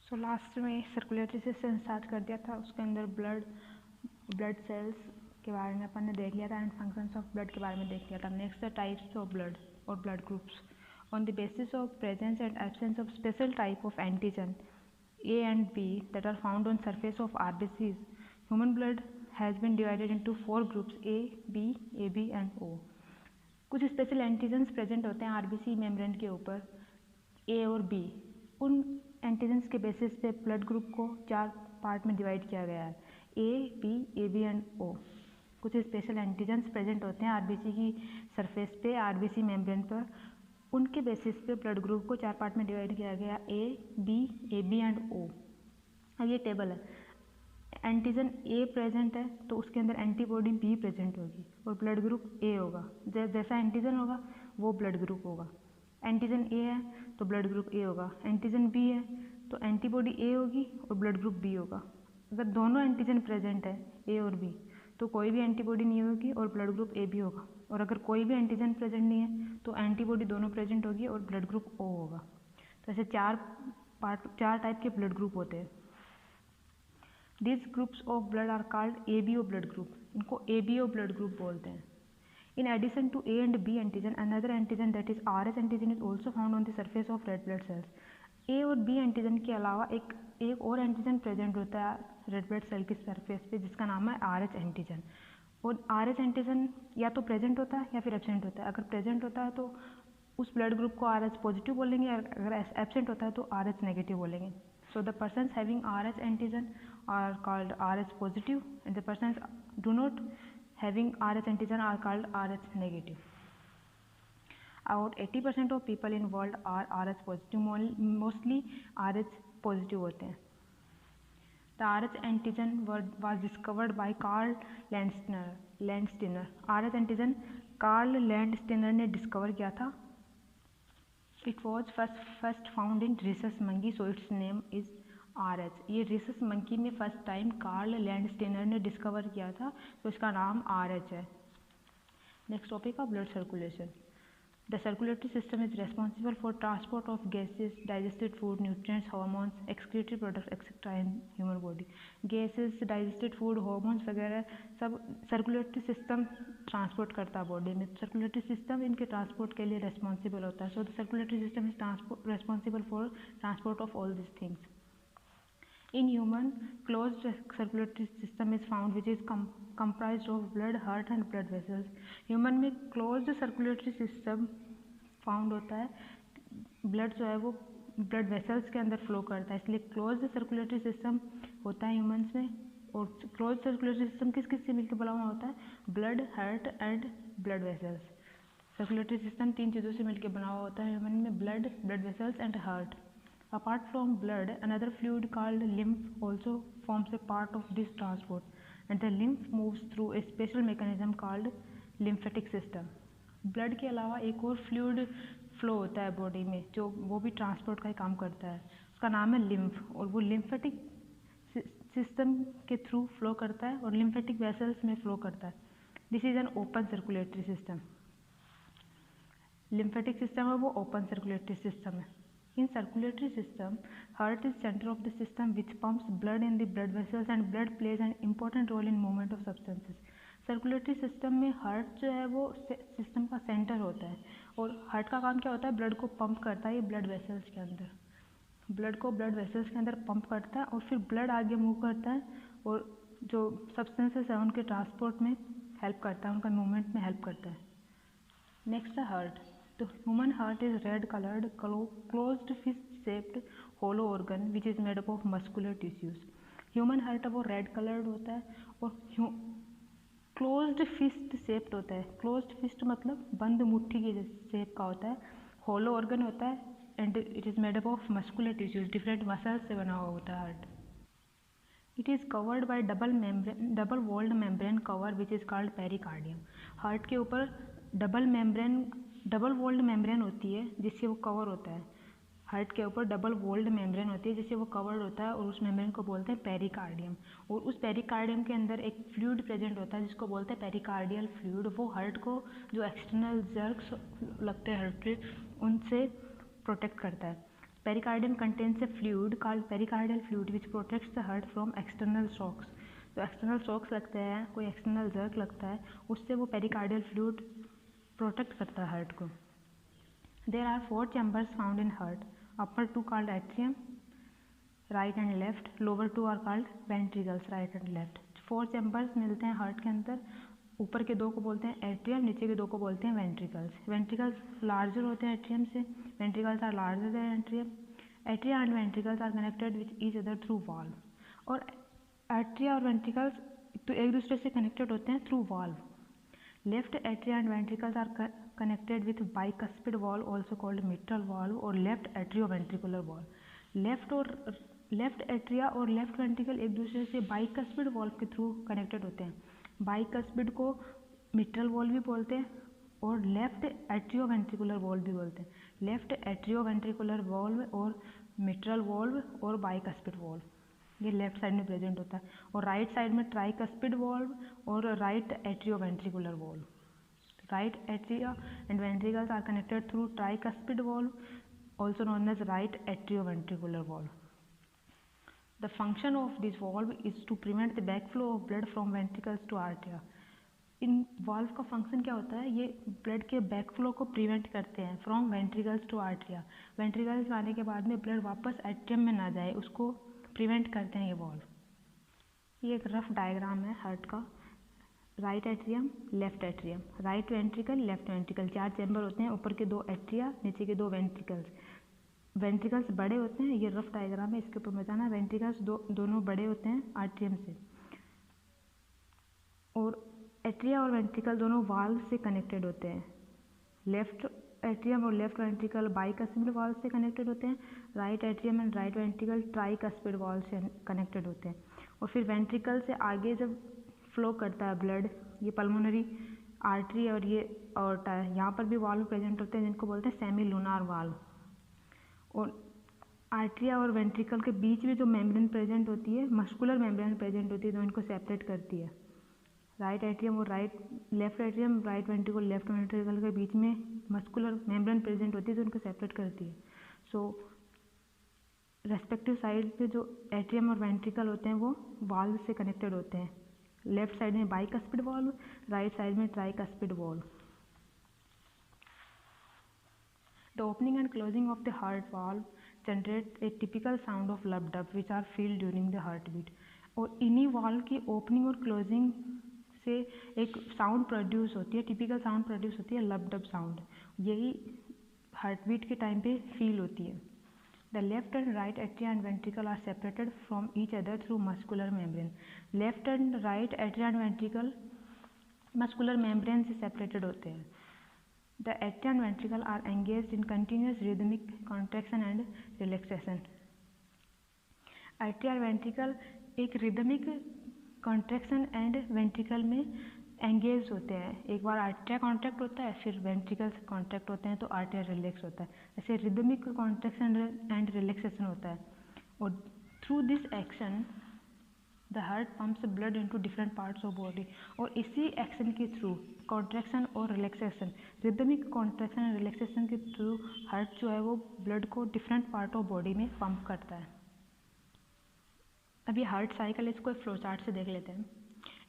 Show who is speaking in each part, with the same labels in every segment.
Speaker 1: So last में circulatory system start कर दिया था, उसके अंदर ब्लड सेल्स के बारे में अपन ने देख लिया था एंड फंक्शंस ऑफ ब्लड के बारे में देख लिया था। Next the types of blood और blood groups on the basis of presence and absence of special type of antigen A and B that are found on surface of RBCs. Human blood has been divided into 4 groups A, B, AB and O. कुछ special antigens present होते हैं RBC membrane के ऊपर ए और B. उन antigens के basis पे blood group को 4 पार्ट में डिवाइड किया गया है, ए, बी, ए बी एंड ओ। कुछ स्पेशल एंटीजन्स प्रेजेंट होते हैं आरबीसी की सरफेस पे, आरबीसी मेम्ब्रेन पर। उनके बेसिस पे ब्लड ग्रुप को 4 पार्ट में डिवाइड किया गया, ए, बी, ए बी एंड ओ। अब ये टेबल है, एंटीजन ए प्रेजेंट है तो उसके अंदर एंटीबॉडी बी प्रेजेंट होगी और ब्लड ग्रुप ए होगा। जैसा एंटीजन होगा वो ब्लड ग्रुप होगा। एंटीजन ए है तो ब्लड ग्रुप ए होगा, एंटीजन बी है तो एंटीबॉडी ए होगी और ब्लड ग्रुप बी होगा। अगर दोनों एंटीजन प्रेजेंट है ए और बी तो कोई भी एंटीबॉडी नहीं होगी और ब्लड ग्रुप ए भी होगा, और अगर कोई भी एंटीजन प्रेजेंट नहीं है तो एंटीबॉडी दोनों प्रेजेंट होगी और ब्लड ग्रुप ओ होगा। तो ऐसे 4 टाइप के ब्लड ग्रुप होते हैं। These groups of blood are called ABO blood group. इनको ABO blood group बोलते हैं। In addition to A and B antigen, another antigen that is RH antigen is also found on the surface of red blood cells. A और B antigen के अलावा एक और antigen present होता है red blood cell की surface पे जिसका नाम है RH एंटीजन। और RH एंटीजन या तो प्रेजेंट होता है या फिर एब्सेंट होता है। अगर प्रेजेंट होता है तो उस ब्लड ग्रुप को RH पॉजिटिव बोलेंगे, अगर एब्सेंट होता है तो RH नेगेटिव बोलेंगे। So the persons having RH antigen are called RH positive and the persons do not having RH antigen are called RH negative. About 80% of people in world are RH positive, mostly RH positive होते हैं। The RH antigen was discovered by Carl Landsteiner. RH antigen Carl Landsteiner ने discover किया था। It was first found in rhesus monkey, so its name is RH. ये rhesus monkey में first time Karl Landsteiner ने discover किया था, तो इसका नाम RH है। नेक्स्ट टॉपिक है blood circulation. The circulatory system is responsible for transport of gases, digested food, nutrients, hormones, excretory products, etc. in human body. Gases, digested food, hormones वगैरह सब सर्कुलेटरी सिस्टम ट्रांसपोर्ट करता है body में। Circulatory system इनके transport के लिए responsible होता है। So the circulatory system is responsible for transport of all this things. In human, closed circulatory system is found which is comprised of blood, heart and blood vessels. Human में closed circulatory system found होता है, blood जो है वो blood vessels के अंदर flow करता है, इसलिए closed circulatory system होता है humans में। और closed circulatory system किस किस से मिलकर बना हुआ होता है? blood, heart and blood vessels. Circulatory system 3 चीज़ों से मिलकर बना हुआ होता है human में, blood, blood vessels and heart. Apart from blood, another fluid called lymph also forms a part of this transport, and the lymph moves through a special mechanism called lymphatic system. Blood के अलावा एक और fluid flow होता है body में जो वो भी ट्रांसपोर्ट का ही काम करता है, उसका नाम है lymph, और वो lymphatic system के थ्रू फ्लो करता है और lymphatic vessels में फ्लो करता है। This is an open circulatory system. Lymphatic system है वो open circulatory system है। In circulatory system, heart is center of the system which pumps blood in the blood vessels and blood plays an important role in movement of substances. Circulatory system में heart जो है वो system का centre होता है और heart का काम क्या होता है? ब्लड को पंप करता है ये ब्लड वेसल्स के अंदर, ब्लड को ब्लड वेसल्स के अंदर पंप करता है और फिर ब्लड आगे मूव करता है और जो सब्सटेंसेस है उनके ट्रांसपोर्ट में हेल्प करता है, उनका मूवमेंट में हेल्प करता है। नेक्स्ट है heart. The human heart is red-colored, closed fist-shaped hollow organ which is made up of muscular tissues. Human heart वो red-colored होता है और closed fist-shaped होता है। Closed fist मतलब बंद मुट्ठी के शेप का होता है। Hollow organ होता है and it is made up of muscular tissues, different muscles से बना हुआ होता है heart. It is covered by double-walled membrane cover which is called pericardium. Heart के ऊपर डबल वोल्ड मेम्ब्रेन होती है जिससे वो कवर होता है। हार्ट के ऊपर डबल वोल्ड मेम्ब्रेन होती है जिससे वो कवर्ड होता है और उस मेम्ब्रेन को बोलते हैं पेरिकार्डियम। और उस पेरिकार्डियम के अंदर एक फ्लूइड प्रेजेंट होता है जिसको बोलते हैं पेरिकार्डियल फ्लूइड। वो हार्ट को जो एक्सटर्नल जर्क्स लगते हैं हार्ट पे उनसे प्रोटेक्ट करता है। Pericardium contains a fluid called pericardial fluid which protects the heart from external shocks. तो एक्सटर्नल शॉक्स लगते हैं, कोई एक्सटर्नल जर्क लगता है, उससे वो पेरिकार्डियल फ्लूइड प्रोटेक्ट करता है हार्ट को। There are 4 chambers found in heart, upper 2 called atrium right and left, lower 2 are called ventricles right and left. 4 chambers मिलते हैं हार्ट के अंदर, ऊपर के 2 को बोलते हैं एट्रियम, नीचे के 2 को बोलते हैं वेंट्रिकल्स। वेंट्रिकल्स लार्जर होते हैं एट्रियम से, ventricles are larger than atrium. Atria and ventricles are connected with each other through valve. और एट्रिया और वेंट्रिकल्स तो एक दूसरे से कनेक्टेड होते हैं through valve. Left atria and ventricles are connected with bicuspid valve also called mitral valve और left atrioventricular valve. Left atria और लेफ्ट वेंट्रिकल एक दूसरे से बाइकस्पिड वाल्व के थ्रू कनेक्टेड होते हैं। बाइकस्पिड को मिट्रल वाल्व भी बोलते हैं और लेफ्ट एट्रियोवेंट्रिकुलर वाल्व भी बोलते हैं। लेफ्ट एट्रियोवेंट्रिकुलर वाल्व और मिट्रल वाल्व और बाइकस्पिड वाल्व, ये लेफ्ट साइड में प्रेजेंट होता है। और राइट साइड में ट्राइकस्पिड वाल्व और right atrioventricular valve. Right atria and ventricles are connected through tricuspid valve also known as right atrioventricular valve. The function of this valve is to prevent the backflow of blood from ventricles to arteria. In valve का function क्या होता है, ये blood के backflow को prevent करते हैं from ventricles to आर्टिया। Ventricles आने के बाद में ब्लड वापस एट्रियम में ना जाए, उसको प्रिवेंट करते हैं ये वाल्व। ये एक रफ डायग्राम है हार्ट का। Right atrium, left atrium, right ventricle, left ventricle, 4 chamber होते हैं, ऊपर के 2 एट्रिया, नीचे के 2 वेंट्रिकल्स। वेंट्रिकल्स बड़े होते हैं, ये रफ डायग्राम है, इसके ऊपर मत जाना। वेंट्रिकल्स दोनों बड़े होते हैं आर्टियम से, और एट्रिया और वेंट्रिकल दोनों वाल्व से कनेक्टेड होते हैं। लेफ्ट एट्रियम और लेफ्ट वेंट्रिकल बाइकस्पिड वाल्व से कनेक्टेड होते हैं। Right atrium and right ventricle tricuspid valve से कनेक्टेड होते हैं। और फिर वेंट्रिकल से आगे जब फ्लो करता है ब्लड, ये पल्मोनरी आर्टरी और ये ऑर्टा है, यहाँ पर भी वाल्व प्रेजेंट होते हैं जिनको बोलते हैं सेमी लूनार वाल्व। और आर्टरिया और वेंट्रिकल के बीच में जो मेम्ब्रेन प्रेजेंट होती है, मस्कुलर मेम्ब्रेन प्रेजेंट होती है, जो इनको सेपरेट करती है। राइट एट्रियम और left atrium, right ventricle, left ventricle के बीच में मस्कुलर मेम्ब्रेन प्रेजेंट होती है जो इनको सेपरेट करती है। सो रेस्पेक्टिव साइड पे जो एट्रियम और वेंट्रिकल होते हैं वो वाल्व से कनेक्टेड होते हैं। लेफ्ट साइड में बाइकस्पिड वाल्व, राइट साइड में tricuspid valve. The opening and closing of the heart valve generate a typical sound of lub-dub which are felt during the heartbeat. और इन्हीं वाल्व की opening और closing से एक sound produce होती है, typical sound produce होती है लब-डब साउंड। यही हार्टबीट के टाइम पे फील होती है। The left and right atria and ventricle are separated from each other through muscular membrane. Left and right atria and ventricle muscular membrane से separated होते हैं। The atria and ventricle are engaged in continuous rhythmic contraction and relaxation. Atria और ventricle एक rhythmic contraction and ventricle में engage होते हैं। एक बार आर्टिया contract होता है, फिर वेंट्रिकल से कॉन्ट्रैक्ट होते हैं तो आर्टिया रिलैक्स होता है। ऐसे रिदमिक कॉन्ट्रैक्शन एंड रिलैक्सेशन होता है। और through this action the heart pumps blood into different parts of body. और इसी एक्शन के थ्रू कॉन्ट्रैक्शन और relaxation, rhythmic contraction and relaxation के थ्रू हार्ट जो है वो ब्लड को डिफरेंट पार्ट ऑफ बॉडी में पंप करता है। अब ये हार्ट साइकिल, इसको एक फ्लो चार्ट से देख लेते हैं।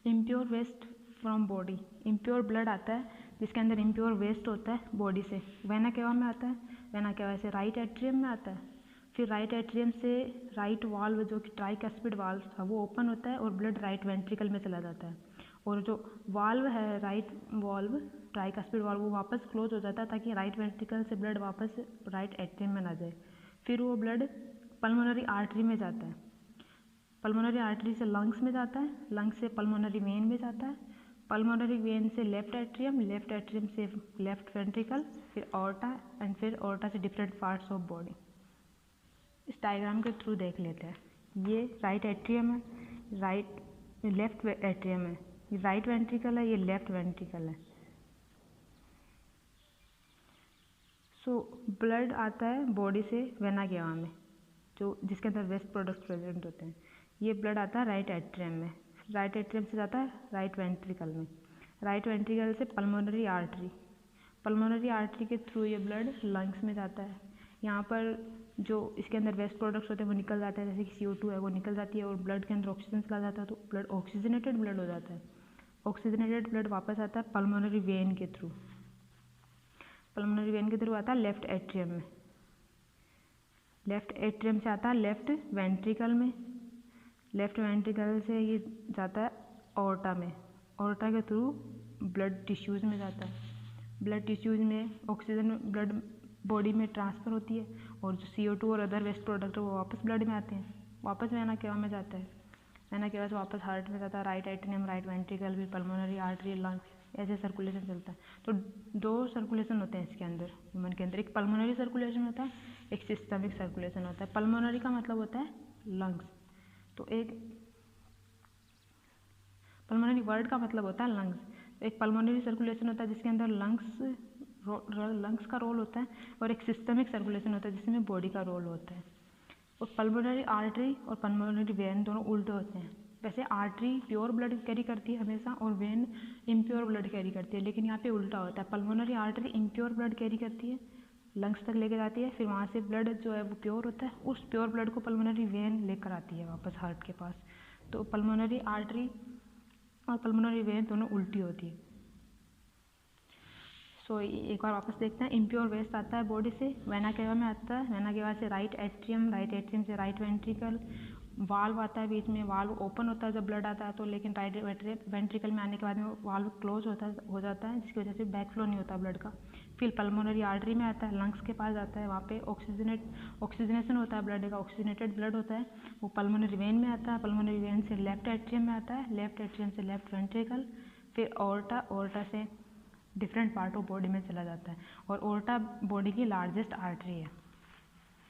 Speaker 1: Impure waste from body, impure blood आता है जिसके अंदर इम्प्योर वेस्ट होता है बॉडी से। वेना केवा में आता है, वेना केवा से राइट एट्रियम में आता है। फिर राइट एट्रियम से राइट वाल्व जो कि ट्राइकस्पिड वाल्व था वो ओपन होता है और ब्लड राइट वेंट्रिकल में चला जाता है। और जो वाल्व है राइट वाल्व ट्राइकस्पिड वाल्व वो वापस क्लोज हो जाता है ताकि राइट वेंट्रिकल से ब्लड वापस राइट एट्रियम में ना जाए। फिर वो ब्लड पल्मोनरी आर्टरी में जाता है, पल्मोनरी आर्टरी से लंग्स में जाता है, लंग्स से पल्मोनरी वेन में जाता है, पल्मोनरी वेन से लेफ्ट एट्रियम से लेफ्ट वेंट्रिकल, फिर ऑर्टा एंड फिर ऑर्टा से डिफरेंट पार्ट्स ऑफ बॉडी। इस डायग्राम के थ्रू देख लेते हैं। ये राइट एट्रियम है, लेफ्ट एट्रियम है, ये राइट वेंट्रिकल है, ये लेफ्ट वेंट्रिकल है। सो ब्लड आता है बॉडी से वेना केवा में, जो जिसके अंदर वेस्ट प्रोडक्ट्स प्रेजेंट होते हैं। ये ब्लड आता है राइट एट्रियम में, राइट एट्रियम से जाता है राइट वेंट्रिकल में, राइट वेंट्रिकल से पल्मोनरी आर्टरी के थ्रू ये ब्लड लंग्स में जाता है, यहाँ पर जो इसके अंदर वेस्ट प्रोडक्ट्स होते हैं वो निकल जाते हैं, जैसे कि CO2 है वो निकल जाती है और ब्लड के अंदर ऑक्सीजन चला जाता है, तो ब्लड ऑक्सीजनेटेड ब्लड हो जाता है। ऑक्सीजनेटेड ब्लड वापस आता है पल्मोनरी वेन के थ्रू, पल्मोनरी वेन के थ्रू आता है लेफ्ट एट्रियम में, लेफ्ट एट्रियम से आता है लेफ्ट वेंट्रिकल में, लेफ्ट वेंट्रिकल से ये जाता है ऑर्टा में, ऑर्टा के थ्रू ब्लड टिश्यूज़ में जाता है, ब्लड टिश्यूज़ में ऑक्सीजन ब्लड बॉडी में ट्रांसफ़र होती है और जो CO2 और अदर वेस्ट प्रोडक्ट है वो वापस ब्लड में आते हैं, वापस वेना केवा में जाता है, वेना केवा से वापस हार्ट में जाता है, राइट एट्रियम, राइट वेंट्रिकल, फिर पल्मोनरी आर्टरी, लंग्स, ऐसे सर्कुलेशन चलता है। तो 2 सर्कुलेशन होते हैं इसके अंदर, ह्यूमन के अंदर, एक पल्मोनरी सर्कुलेशन होता है, एक सिस्टमिक सर्कुलेशन होता है। पल्मोनरी का मतलब होता है लंग्स, तो एक पल्मोनरी वर्ड का मतलब होता है लंग्स, तो एक पल्मोनरी सर्कुलेशन होता है जिसके अंदर लंग्स का रोल होता है और एक सिस्टमिक सर्कुलेशन होता है जिसमें बॉडी का रोल होता है। और पल्मोनरी आर्टरी और पल्मोनरी वेन दोनों उल्टे होते हैं, वैसे आर्टरी प्योर ब्लड कैरी करती है हमेशा और वेन इम्प्योर ब्लड कैरी करती है, लेकिन यहाँ पे उल्टा होता है, pulmonary artery impure blood carry करती है, लंग्स तक लेके जाती है, फिर वहाँ से ब्लड जो है वो प्योर होता है, उस प्योर ब्लड को पल्मोनरी वेन लेकर आती है वापस हार्ट के पास। तो पल्मोनरी आर्टरी और पल्मोनरी वेन दोनों उल्टी होती है। सो एक बार वापस देखते हैं, इम्प्योर वेस्ट आता है बॉडी से, वेना केवा में आता है, वेना केवा से राइट एट्रियम से राइट वेंट्रिकल, वाल्व आता है बीच में, वाल्व ओपन होता है जब ब्लड आता है तो, लेकिन राइट वेंट्रिकल में आने के बाद में वाल्व क्लोज हो जाता है जिसकी वजह से बैक फ्लो नहीं होता ब्लड का। फिर पल्मोनरी आर्टरी में आता है, लंग्स के पास जाता है, वहाँ पे ऑक्सीजनेशन होता है ब्लड का, ऑक्सीजनेटेड ब्लड होता है, वो पल्मोनरी वेन में आता है, पल्मोनरी वेन से लेफ्ट एट्रियम में आता है, लेफ्ट एट्रियम से लेफ्ट वेंट्रिकल, फिर ऑर्टा से डिफरेंट पार्ट ऑफ बॉडी में चला जाता है, और ऑर्टा बॉडी की लार्जेस्ट आर्टरी है।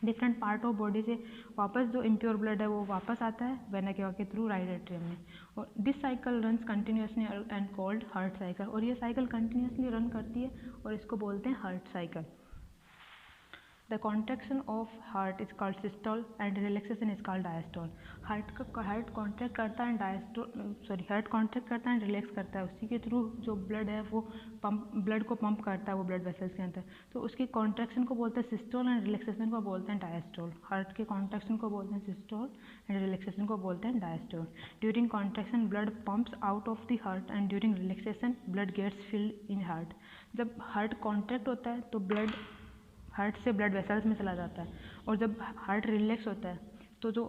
Speaker 1: डिफरेंट पार्ट ऑफ बॉडी से वापस जो इम्प्योर ब्लड है वो वापस आता है वेना केवा के थ्रू राइट एट्रियम में, और this cycle runs continuously and called heart cycle, और ये साइकिल कंटिन्यूसली रन करती है और इसको बोलते हैं heart cycle. The contraction of heart is called systole and relaxation is called diastole. Heart contract करता है हार्ट कॉन्ट्रैक्ट करता है रिलैक्स करता है, उसी के थ्रू जो ब्लड है वो ब्लड को पंप करता है वो ब्लड वेसल्स के अंदर, तो उसकी कॉन्ट्रैक्शन को बोलते हैं सिस्टोल एंड रिलैक्सेशन को बोलते हैं डायस्टोल। हार्ट के कॉन्ट्रैक्शन को बोलते हैं सिस्टोल एंड रिलैक्सेशन को बोलते हैं diastole. During contraction blood pumps out of the heart and during relaxation blood gets filled in heart. जब हार्ट कॉन्ट्रैक्ट होता है तो ब्लड हार्ट से ब्लड वेसल्स में चला जाता है, और जब हार्ट रिलैक्स होता है तो जो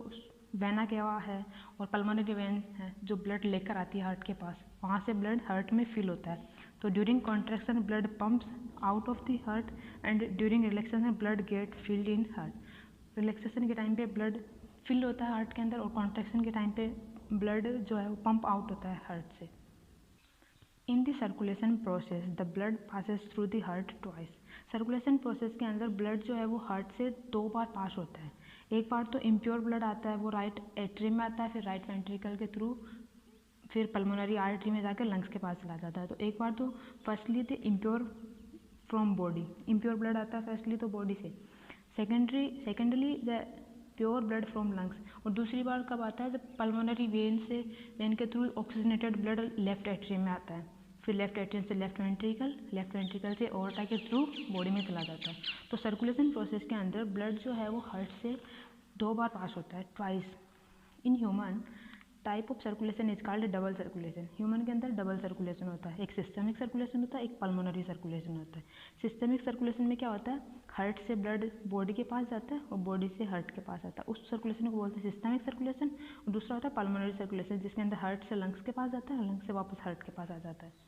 Speaker 1: वेना केवा है और पल्मोनरी वेन है जो ब्लड लेकर आती है हार्ट के पास, वहाँ से ब्लड हार्ट में फिल होता है। तो during contraction blood pumps out of the heart and during relaxation blood get filled in heart. Relaxation के टाइम पे ब्लड फिल होता है हार्ट के अंदर, और कॉन्ट्रैक्शन के टाइम पे ब्लड जो है वो पंप आउट होता है हार्ट से। In the circulation process the blood passes through the heart twice. Circulation process के अंदर ब्लड जो है वो हार्ट से 2 बार पास होता है। एक बार तो इम्प्योर ब्लड आता है, वो राइट एट्रियम में आता है, फिर राइट वेंट्रिकल के थ्रू फिर पल्मोनरी आर्टरी में जाकर लंग्स के पास चला जाता है। तो एक बार तो firstly the impure from body, impure blood आता है फर्स्टली तो बॉडी से, secondly the pure blood from lungs, और दूसरी बार कब आता है जब पल्मोनरी वेन के through oxygenated blood left atrium में आता है, फिर लेफ्ट एट्रियम से लेफ्ट वेंट्रिकल से ऑर्टा के थ्रू बॉडी में चला जाता है। तो सर्कुलेशन प्रोसेस के अंदर ब्लड जो है वो हार्ट से 2 बार पास होता है, twice. In human type of circulation is called double circulation. Human के अंदर डबल सर्कुलेशन होता है, एक सिस्टमिक सर्कुलेशन होता है, एक पल्मोनरी सर्कुलेशन होता है। सिस्टमिक सर्कुलेशन में क्या होता है, हार्ट से ब्लड बॉडी के पास जाता है और बॉडी से हार्ट के पास आता है, उस सर्कुलेशन को बोलते हैं सिस्टमिक सर्कुलेशन। और दूसरा होता है पल्मोनरी सर्कुलेशन जिसके अंदर हार्ट से लंग्स के पास जाता है, लंग्स से वापस हार्ट के पास आ जाता है।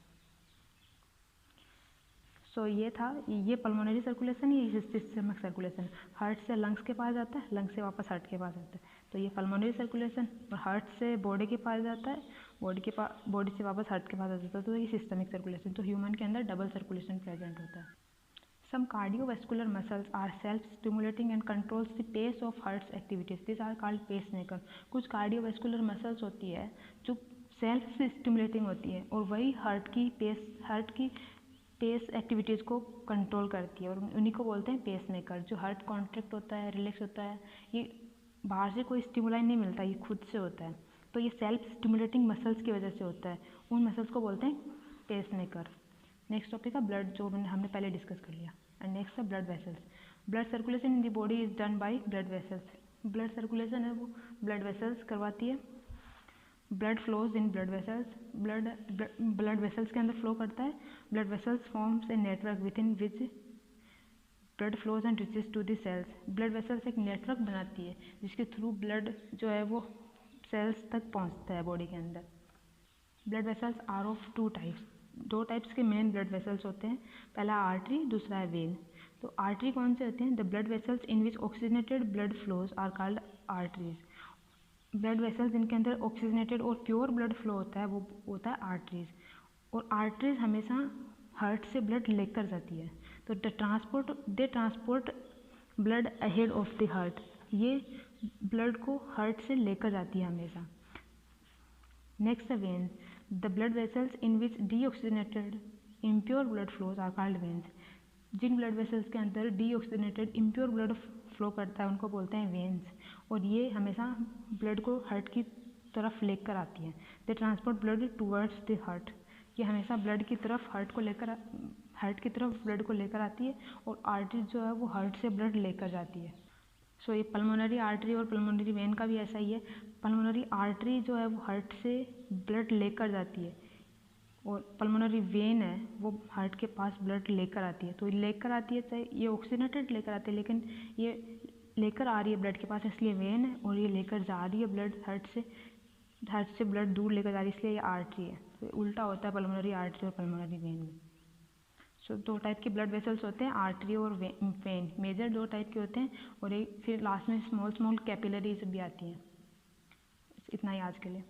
Speaker 1: सो ये था, ये पल्मोनरी सर्कुलेशन, ये सिस्टमिक सर्कुलेशन, हार्ट से लंग्स के पास जाता है, लंग्स से वापस हार्ट के पास आता है। तो ये पल्मोनरी सर्कुलेशन, और हार्ट से बॉडी के पास जाता है, बॉडी से वापस हार्ट के पास आ जाता है, तो ये सिस्टमिक सर्कुलेशन। तो ह्यूमन के अंदर डबल सर्कुलेशन प्रेजेंट होता है। Some cardiovascular muscles are self-stimulating and controls the pace of heart's activities. These are called pacemaker. कुछ cardiovascular muscles होती है जो सेल्फ स्टिमुलेटिंग होती है और वही हार्ट की पेस एक्टिविटीज़ को कंट्रोल करती है, और उन्हीं को बोलते हैं पेस मेकर। जो हार्ट कॉन्ट्रैक्ट होता है, रिलैक्स होता है, ये बाहर से कोई स्टिमुलाई नहीं मिलता, ये खुद से होता है। तो ये सेल्फ स्टिमुलेटिंग मसल्स की वजह से होता है, उन मसल्स को बोलते हैं पेस मेकर। नेक्स्ट टॉपिक है ब्लड, जो हमने पहले डिस्कस कर लिया। एंड नेक्स्ट है blood vessels. Blood circulation in the body is done by blood vessels. Blood circulation है वो ब्लड वेसल्स करवाती है। Blood flows in blood vessels, blood vessels के अंदर फ्लो करता है। Blood vessels forms a network within which blood flows and reaches to the cells. Blood vessels एक network बनाती है जिसके थ्रू ब्लड जो है वो सेल्स तक पहुंचता है बॉडी के अंदर। Blood vessels are of two types, दो टाइप्स के मेन ब्लड वेसल्स होते हैं, पहला आर्टरी, दूसरा है वेन। तो आर्टरी कौन से होते हैं? The blood vessels in which oxygenated blood flows are called arteries. Blood vessels जिनके अंदर ऑक्सीजनेटेड और प्योर ब्लड फ्लो होता है वो होता है आर्टरीज। और आर्टरीज हमेशा हार्ट से ब्लड लेकर जाती है। तो they transport blood ahead of the heart, ये ब्लड को हार्ट से लेकर जाती है हमेशा। नेक्स्ट है veins, the blood vessels in which deoxygenated impure blood flows are called veins. जिन ब्लड वेसल्स के अंदर डीऑक्सीजनेटेड इम्प्योर ब्लड फ्लो करता है उनको बोलते हैं वेन्स, और ये हमेशा ब्लड को हार्ट की तरफ लेकर आती हैं। They transport blood towards the heart, ये हमेशा ब्लड की तरफ हार्ट की तरफ ब्लड को लेकर आती है। और आर्टरी जो है वो हार्ट से ब्लड लेकर जाती है। सो ये पल्मोनरी आर्टरी और पल्मोनरी वेन का भी ऐसा ही है। पल्मोनरी आर्टरी जो है वो हार्ट से ब्लड लेकर जाती है, और पल्मोनरी वेन है वो हार्ट के पास ब्लड लेकर आती है। तो लेकर आती है, चाहे ये ऑक्सीजनेटेड लेकर आती है, लेकिन ये लेकर आ रही है ब्लड के पास इसलिए वेन है, और ये लेकर जा रही है ब्लड हार्ट से ब्लड दूर लेकर जा रही है इसलिए ये आर्टरी है। तो उल्टा होता है पल्मोनरी आर्टरी और पल्मोनरी वेन में। सो दो टाइप के ब्लड वेसल्स होते हैं, आर्टरी और वेन। मेजर दो टाइप के होते हैं, और एक फिर लास्ट में स्मॉल कैपिलरीज भी आती हैं। इतना ही आज के लिए।